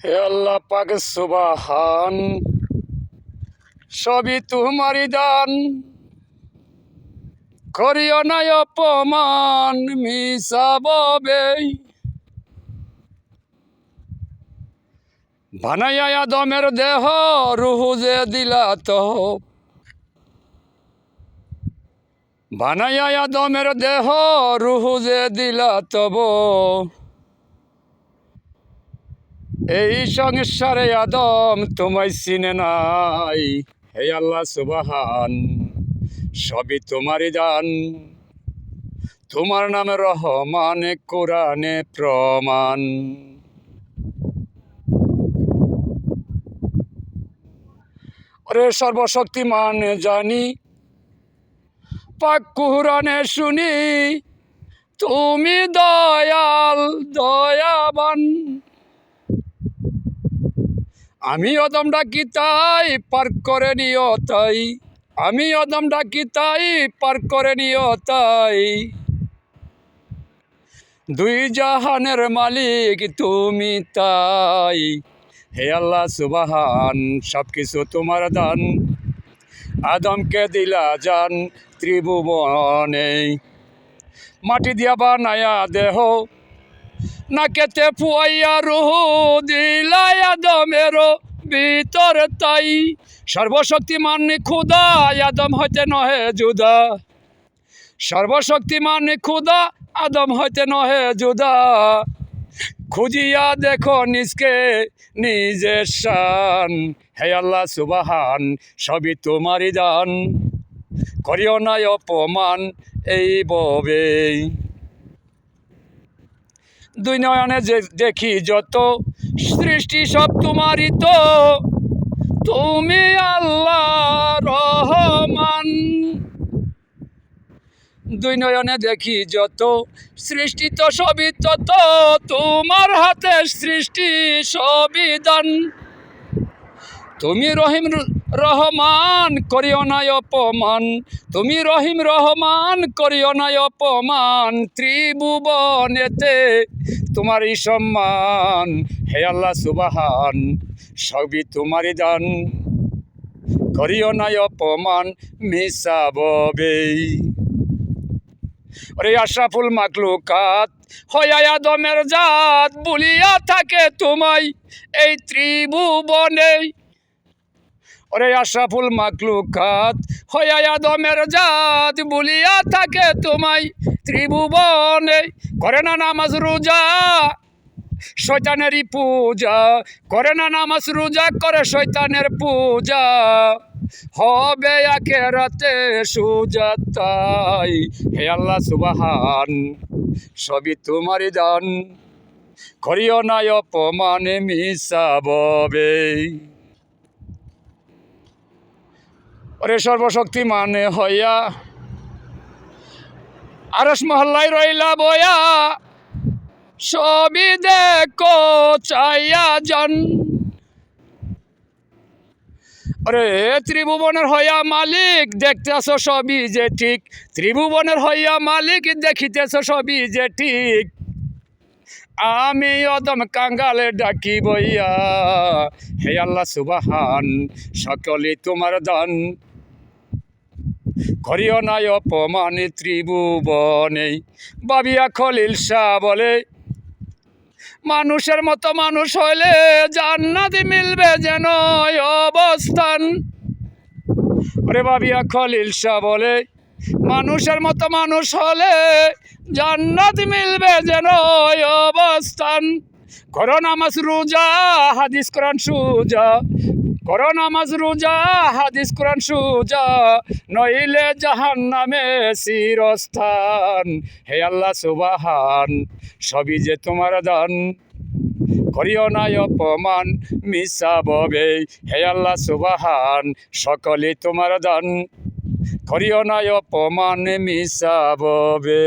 হে আল্লাহ পাক সুবহান, সবই তোমারই দান। করিও না অপমান মিছা ববে, বানাইয়া আদমের দেহ রুহু যে দিলা তো, বানাইয়া আদমের দেহ রুহু যে দিলা তব। এই সংসারে আদম তোমায় চিনে নাই। হে আল্লাহ সুবহান, সবই তোমারই দান। তোমার নামে রহমান কোরআনে প্রমাণ। ওরে সর্বশক্তিমান জানি, পাক কুরআনে শুনি, তুমি দয়াল দয়াবান। আমি অদম ডাকি তাই পার করে নিও তাই, আমি অদম ডাকি তাই পার করে নিও তাই। দুই জাহানের মালিক তুমি তাই। হে আল্লাহ সুবহান, সব কিছু তোমার দান। আদমকে দিলা জান ত্রিভুবনে, মাটি দিয়া বানায়া দেহ, নাকেতে ফুয়াইয়া রুহু দিলা আদমের ভিতর তাই। সর্বশক্তিমান খুদা আদম হইতে নহে জুদা, সর্বশক্তিমান খুদা আদম হইতে নহে জুদা। খুঁজিয়া দেখো নিজকে নিজের শান। হে আল্লাহ সুবহান, সবই তোমারই দান। করিও না অপমান এই ববে। দুই নয়নে যে দেখি যত সৃষ্টি সব তোমারই তো, তুমি আল্লাহ রহমান। দুই নয়নে দেখি যত সৃষ্টি তো সবই তত, তোমার হাতে সৃষ্টি সবই দান। তুমি রহিম রহমান করিও না অপমান, তুমি রহিম রহমান করিও না অপমান। ত্রিভুবনেতে তোমারই সম্মান। হে আল্লাহ সুবহান, সবই তোমারই দান। করিও না অপমান মিছা ববে। ওরে আশরাফুল মাখলুকাত হইয়া আদমের জাত, বলিয়া থাকে তোমায় এই ত্রিভুবনে। ওরে আশরাফুল মাখলুকাত হইয়া আদমের জাত, বলিয়া থাকে তোমায় ত্রিভুবনে। করে না নামাজ রোজা শয়তানেরই পূজা, করে না নামাজ রোজা করে শয়তানের পূজা। হবে আখিরাতে সোজা তাই। হে আল্লাহ সুবহান, সবই তোমারই দান। করিও না অপমান মিছা ববে। ওরে সর্বশক্তিমান হইয়া আরশ মহল্লায় রইলা বয়া, সবই দেখো চাইয়া যান। ওরে ত্রিভুবনের হইয়া মালিক দেখতেছ সবই যে ঠিক, ত্রিভুবনের হইয়া মালিক দেখিতেছ সবই যে ঠিক। আমি অদম কাঙ্গালে ডাকি বইয়া, হে আল্লাহ সুবহান, সকলে তোমার দান। করিও না অপমান ত্রিভুবনে। বাবিয়া খলিল শাহ বলে, মানুষের মতো মানুষ হইলে জান্নাত মিলবে যেন অবস্থান। ওরে বাবিয়া খলিল শাহ বলে, মানুষের মতো মানুষ হলে জান্নাত মিলবে যেন অবস্থান। করো নামাজ রোজা হাদিস কোরআন সুজা, করো নামাজ রোজা হাদিস কোরআন সুজা, নইলে জাহান্নামে চিরস্থান। হে আল্লাহ সুবহান, সবই যে তোমার দান। করিও না অপমান মিছা ববে। হে আল্লাহ সুবহান, সকলে তোমার দান। করিও না অপমান মিছা ববে।